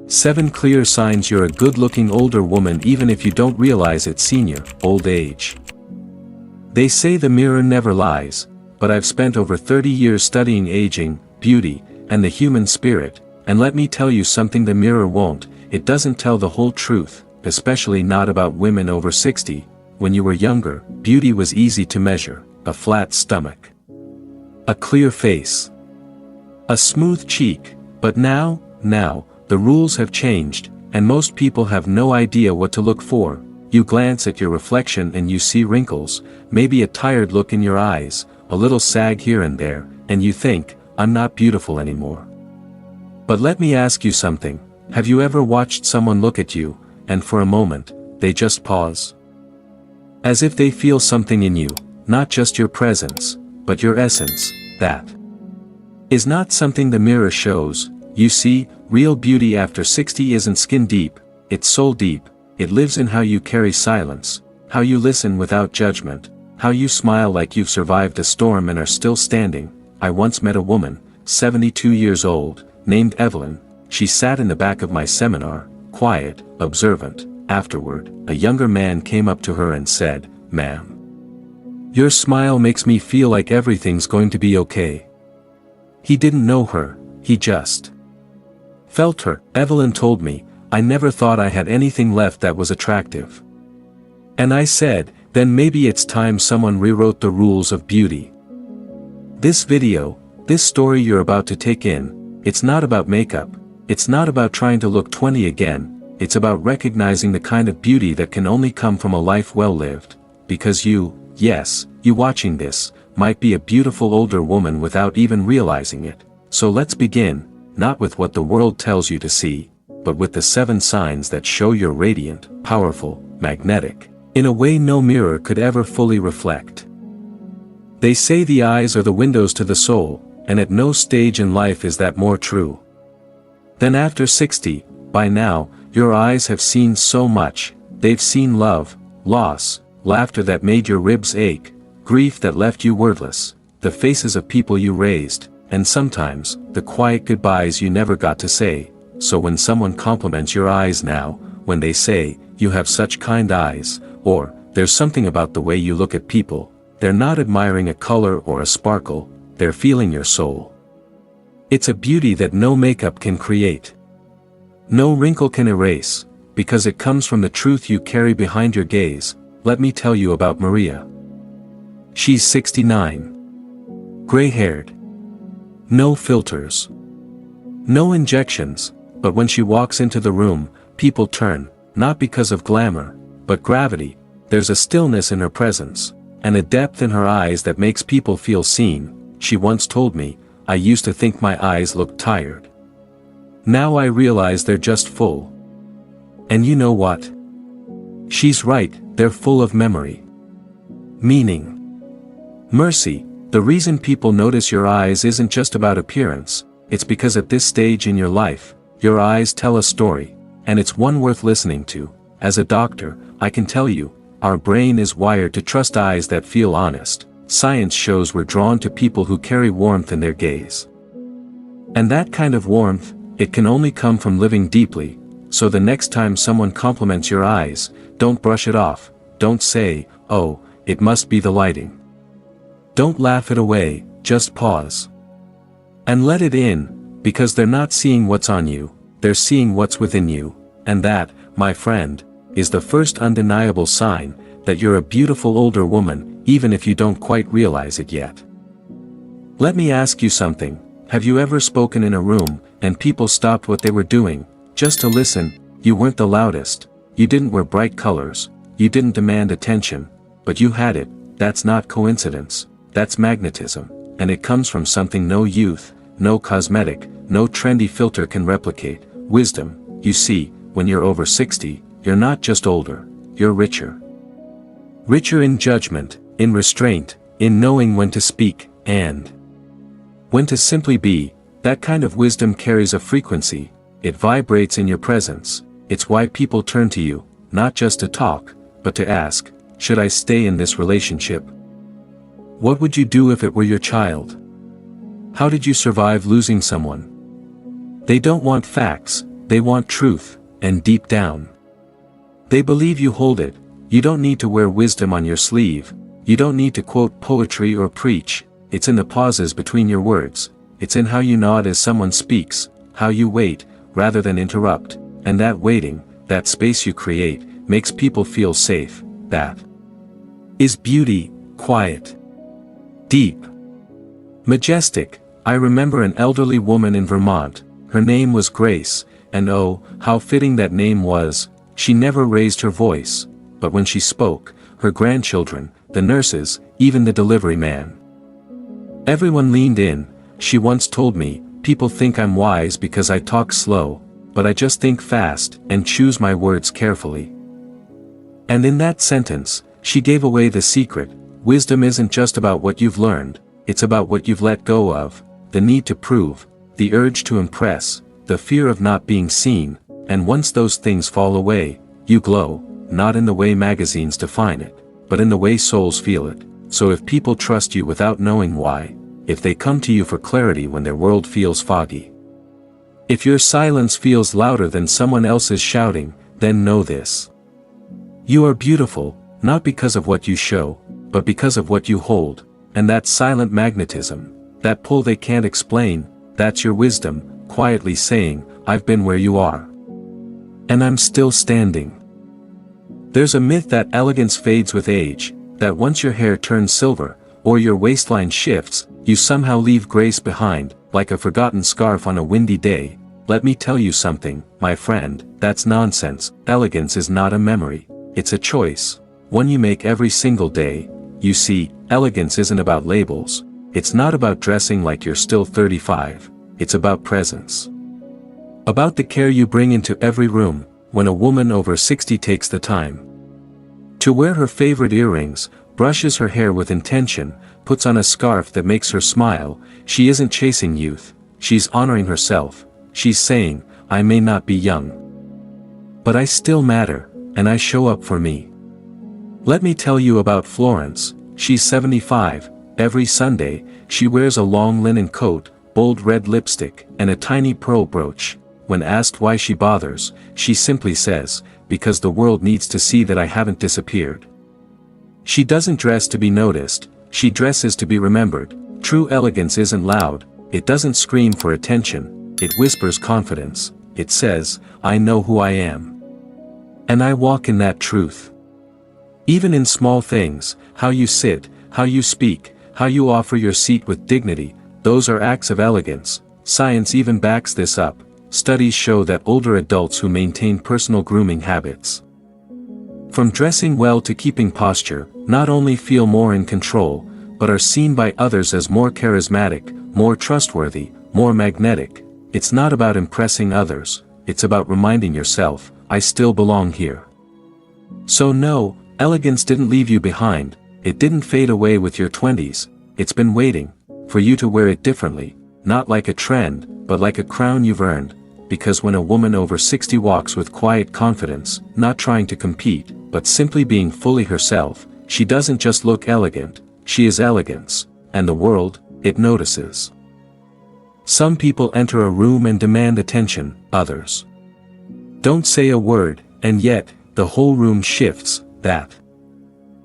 7 clear signs you're a good-looking older woman even if you don't realize it's senior, old age. They say the mirror never lies, but I've spent over 30 years studying aging, beauty, and the human spirit, and let me tell you something the mirror won't, it doesn't tell the whole truth, especially not about women over 60. When you were younger, beauty was easy to measure, a flat stomach, a clear face, a smooth cheek, but now, the rules have changed, and most people have no idea what to look for. You glance at your reflection and you see wrinkles, maybe a tired look in your eyes, a little sag here and there, and you think, I'm not beautiful anymore. But let me ask you something, have you ever watched someone look at you, and for a moment, they just pause? As if they feel something in you, not just your presence, but your essence. That is not something the mirror shows. You see, real beauty after 60 isn't skin deep, it's soul deep. It lives in how you carry silence, how you listen without judgment, how you smile like you've survived a storm and are still standing. I once met a woman, 72 years old, named Evelyn. She sat in the back of my seminar, quiet, observant. Afterward, a younger man came up to her and said, "Ma'am, your smile makes me feel like everything's going to be okay." He didn't know her, he just felt her. Evelyn told me, I never thought I had anything left that was attractive. And I said, then maybe it's time someone rewrote the rules of beauty. This video, this story you're about to take in, it's not about makeup, it's not about trying to look 20 again, it's about recognizing the kind of beauty that can only come from a life well lived, because you, yes, you watching this, might be a beautiful older woman without even realizing it. So let's begin, not with what the world tells you to see, but with the 7 signs that show you're radiant, powerful, magnetic, in a way no mirror could ever fully reflect. They say the eyes are the windows to the soul, and at no stage in life is that more true than after 60. By now, your eyes have seen so much. They've seen love, loss, laughter that made your ribs ache, grief that left you wordless, the faces of people you raised, and sometimes, the quiet goodbyes you never got to say. So when someone compliments your eyes now, when they say, you have such kind eyes, or, there's something about the way you look at people, they're not admiring a color or a sparkle, they're feeling your soul. It's a beauty that no makeup can create. No wrinkle can erase, because it comes from the truth you carry behind your gaze. Let me tell you about Maria. She's 69. Gray-haired. No filters. No injections, but when she walks into the room, people turn, not because of glamour, but gravity. There's a stillness in her presence, and a depth in her eyes that makes people feel seen. She once told me, I used to think my eyes looked tired. Now I realize they're just full. And you know what? She's right, they're full of memory. Meaning. Mercy. The reason people notice your eyes isn't just about appearance, it's because at this stage in your life, your eyes tell a story, and it's one worth listening to. As a doctor, I can tell you, our brain is wired to trust eyes that feel honest. Science shows we're drawn to people who carry warmth in their gaze. And that kind of warmth, it can only come from living deeply. So the next time someone compliments your eyes, don't brush it off, don't say, oh, it must be the lighting. Don't laugh it away, just pause. And let it in, because they're not seeing what's on you, they're seeing what's within you, and that, my friend, is the first undeniable sign that you're a beautiful older woman, even if you don't quite realize it yet. Let me ask you something, have you ever spoken in a room, and people stopped what they were doing, just to listen? You weren't the loudest, you didn't wear bright colors, you didn't demand attention, but you had it. That's not coincidence. That's magnetism, and it comes from something no youth, no cosmetic, no trendy filter can replicate. Wisdom. You see, when you're over 60, you're not just older, you're richer. Richer in judgment, in restraint, in knowing when to speak, and when to simply be. That kind of wisdom carries a frequency, it vibrates in your presence. It's why people turn to you, not just to talk, but to ask, should I stay in this relationship? What would you do if it were your child? How did you survive losing someone? They don't want facts, They want truth, and deep down, they believe you hold it. You don't need to wear wisdom on your sleeve. You don't need to quote poetry or preach. It's in the pauses between your words. It's in how you nod as someone speaks, how you wait, rather than interrupt, and that waiting, that space you create, makes people feel safe. That is beauty, quiet, deep, majestic. I remember an elderly woman in Vermont. Her name was Grace, and oh, how fitting that name was. She never raised her voice, but when she spoke, her grandchildren, the nurses, even the delivery man, everyone leaned in. She once told me, "People think I'm wise because I talk slow, but I just think fast and choose my words carefully." And in that sentence, she gave away the secret. Wisdom isn't just about what you've learned, it's about what you've let go of, the need to prove, the urge to impress, the fear of not being seen, and once those things fall away, you glow, not in the way magazines define it, but in the way souls feel it. So if people trust you without knowing why, if they come to you for clarity when their world feels foggy, if your silence feels louder than someone else's shouting, then know this. You are beautiful, not because of what you show, but because of what you hold, and that silent magnetism, that pull they can't explain, that's your wisdom, quietly saying, "I've been where you are. And I'm still standing." There's a myth that elegance fades with age, that once your hair turns silver, or your waistline shifts, you somehow leave grace behind, like a forgotten scarf on a windy day. Let me tell you something, my friend, that's nonsense. Elegance is not a memory, it's a choice, one you make every single day. You see, elegance isn't about labels, it's not about dressing like you're still 35, it's about presence. About the care you bring into every room. When a woman over 60 takes the time to wear her favorite earrings, brushes her hair with intention, puts on a scarf that makes her smile, she isn't chasing youth, she's honoring herself. She's saying, "I may not be young, but I still matter, and I show up for me." Let me tell you about Florence. She's 75, every Sunday, she wears a long linen coat, bold red lipstick, and a tiny pearl brooch. When asked why she bothers, she simply says, "Because the world needs to see that I haven't disappeared." She doesn't dress to be noticed, she dresses to be remembered. True elegance isn't loud, it doesn't scream for attention, it whispers confidence. It says, "I know who I am. And I walk in that truth." Even in small things, how you sit, how you speak, how you offer your seat with dignity, those are acts of elegance. Science even backs this up. Studies show that older adults who maintain personal grooming habits, from dressing well to keeping posture, not only feel more in control, but are seen by others as more charismatic, more trustworthy, more magnetic. It's not about impressing others, it's about reminding yourself, "I still belong here." So no, elegance didn't leave you behind, it didn't fade away with your 20s, it's been waiting for you to wear it differently, not like a trend, but like a crown you've earned. Because when a woman over 60 walks with quiet confidence, not trying to compete, but simply being fully herself, she doesn't just look elegant, she is elegance, and the world, it notices. Some people enter a room and demand attention, others don't say a word, and yet, the whole room shifts. That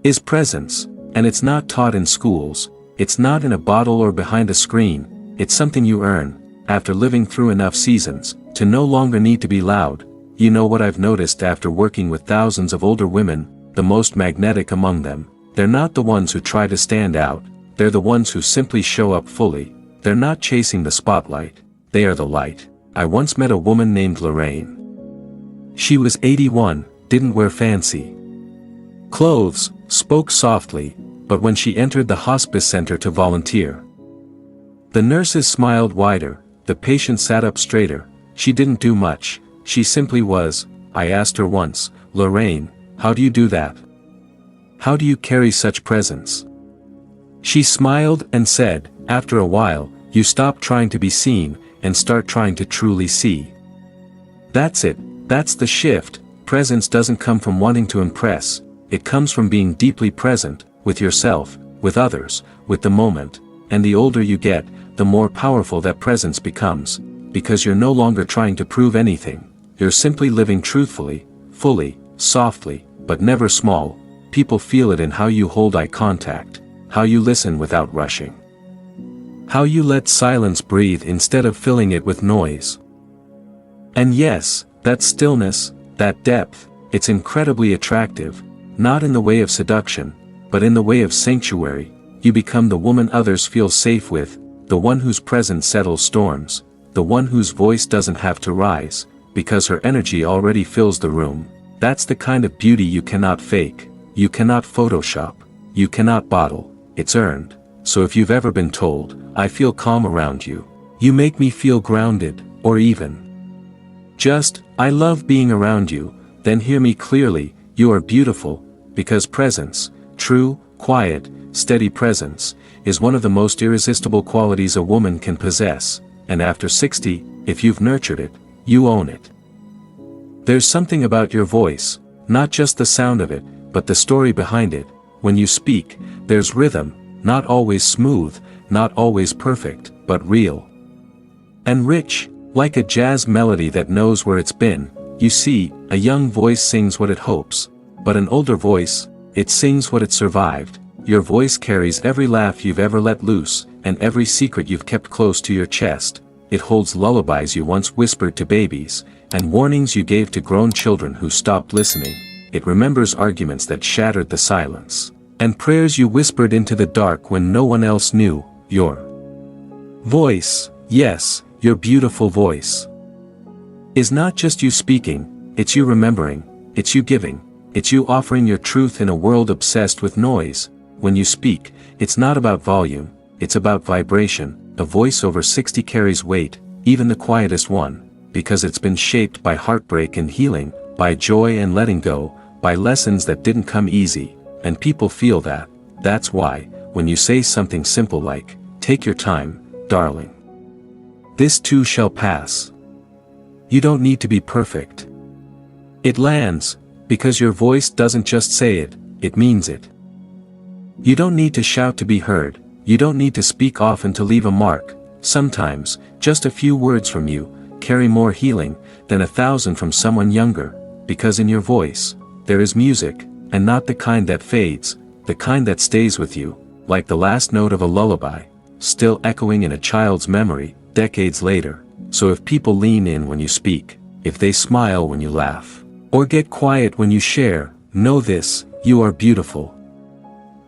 is presence, and it's not taught in schools, it's not in a bottle or behind a screen, it's something you earn, after living through enough seasons, to no longer need to be loud. You know what I've noticed after working with thousands of older women, the most magnetic among them, they're not the ones who try to stand out, they're the ones who simply show up fully. They're not chasing the spotlight, they are the light. I once met a woman named Lorraine. She was 81, didn't wear fancy clothes, spoke softly, but when she entered the hospice center to volunteer, the nurses smiled wider, the patient sat up straighter. She didn't do much, she simply was. I asked her once, "Lorraine, how do you do that? How do you carry such presence?" She smiled and said, "After a while, you stop trying to be seen, and start trying to truly see." That's it, that's the shift. Presence doesn't come from wanting to impress, it comes from being deeply present, with yourself, with others, with the moment. And the older you get, the more powerful that presence becomes, because you're no longer trying to prove anything, You're simply living truthfully, fully, softly, but never small. People feel it in how you hold eye contact, how you listen without rushing, how you let silence breathe instead of filling it with noise. And yes, that stillness, that depth, it's incredibly attractive, not in the way of seduction, but in the way of sanctuary. You become the woman others feel safe with, the one whose presence settles storms, the one whose voice doesn't have to rise, because her energy already fills the room. That's the kind of beauty you cannot fake, you cannot Photoshop, you cannot bottle, it's earned. So if you've ever been told, "I feel calm around you, you make me feel grounded," or even just, "I love being around you," then hear me clearly, you are beautiful, because presence, true, quiet, steady presence, is one of the most irresistible qualities a woman can possess, and after 60, if you've nurtured it, you own it. There's something about your voice, not just the sound of it, but the story behind it. When you speak, there's rhythm, not always smooth, not always perfect, but real and rich, like a jazz melody that knows where it's been. You see, a young voice sings what it hopes, but an older voice, it sings what it survived. Your voice carries every laugh you've ever let loose, and every secret you've kept close to your chest. It holds lullabies you once whispered to babies, and warnings you gave to grown children who stopped listening. It remembers arguments that shattered the silence, and prayers you whispered into the dark when no one else knew. Your voice, yes, your beautiful voice, is not just you speaking, it's you remembering, it's you giving, it's you offering your truth in a world obsessed with noise. When you speak, it's not about volume, it's about vibration. A voice over 60 carries weight, even the quietest one, because it's been shaped by heartbreak and healing, by joy and letting go, by lessons that didn't come easy, and people feel that. That's why, when you say something simple like, "Take your time, darling. This too shall pass," you don't need to be perfect. It lands, because your voice doesn't just say it, it means it. You don't need to shout to be heard, you don't need to speak often to leave a mark. Sometimes, just a few words from you carry more healing than 1,000 from someone younger, because in your voice, there is music, and not the kind that fades, the kind that stays with you, like the last note of a lullaby, still echoing in a child's memory, decades later. So if people lean in when you speak, if they smile when you laugh, or get quiet when you share, know this, you are beautiful.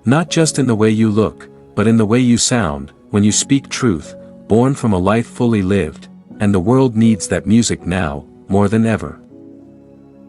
Not just in the way you look, but in the way you sound. When you speak truth, born from a life fully lived, and the world needs that music now, more than ever.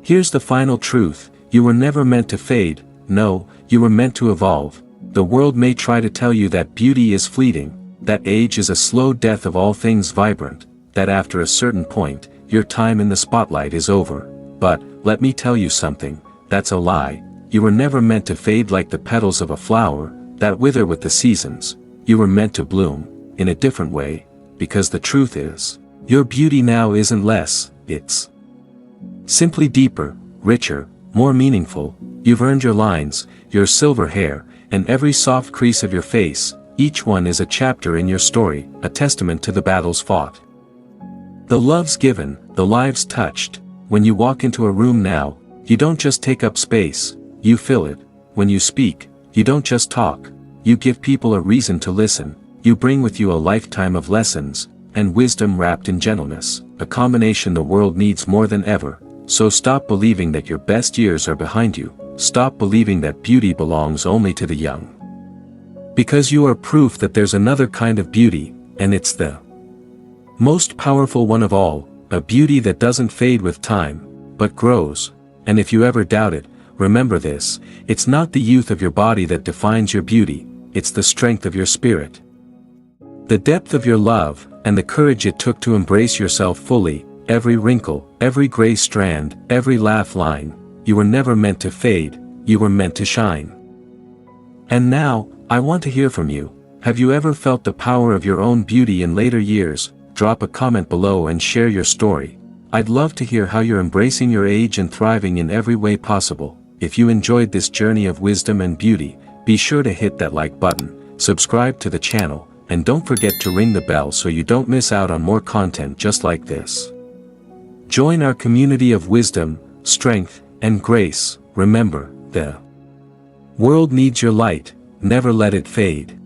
Here's the final truth, you were never meant to fade, no, you were meant to evolve. The world may try to tell you that beauty is fleeting, that age is a slow death of all things vibrant, that after a certain point, your time in the spotlight is over. But, let me tell you something, that's a lie. You were never meant to fade like the petals of a flower, that wither with the seasons. You were meant to bloom, in a different way, because the truth is, your beauty now isn't less, it's simply deeper, richer, more meaningful. You've earned your lines, your silver hair, and every soft crease of your face. Each one is a chapter in your story, a testament to the battles fought, the loves given, the lives touched. When you walk into a room now, you don't just take up space, you fill it. When you speak, you don't just talk, you give people a reason to listen. You bring with you a lifetime of lessons, and wisdom wrapped in gentleness, a combination the world needs more than ever. So stop believing that your best years are behind you, stop believing that beauty belongs only to the young. Because you are proof that there's another kind of beauty, and it's the most powerful one of all, a beauty that doesn't fade with time, but grows. And if you ever doubt it, remember this, it's not the youth of your body that defines your beauty, it's the strength of your spirit, the depth of your love, and the courage it took to embrace yourself fully. Every wrinkle, every gray strand, every laugh line, you were never meant to fade, you were meant to shine. And now, I want to hear from you. Have you ever felt the power of your own beauty in later years? Drop a comment below and share your story. I'd love to hear how you're embracing your age and thriving in every way possible. If you enjoyed this journey of wisdom and beauty, be sure to hit that like button, subscribe to the channel, and don't forget to ring the bell so you don't miss out on more content just like this. Join our community of wisdom, strength, and grace. Remember, the world needs your light, never let it fade.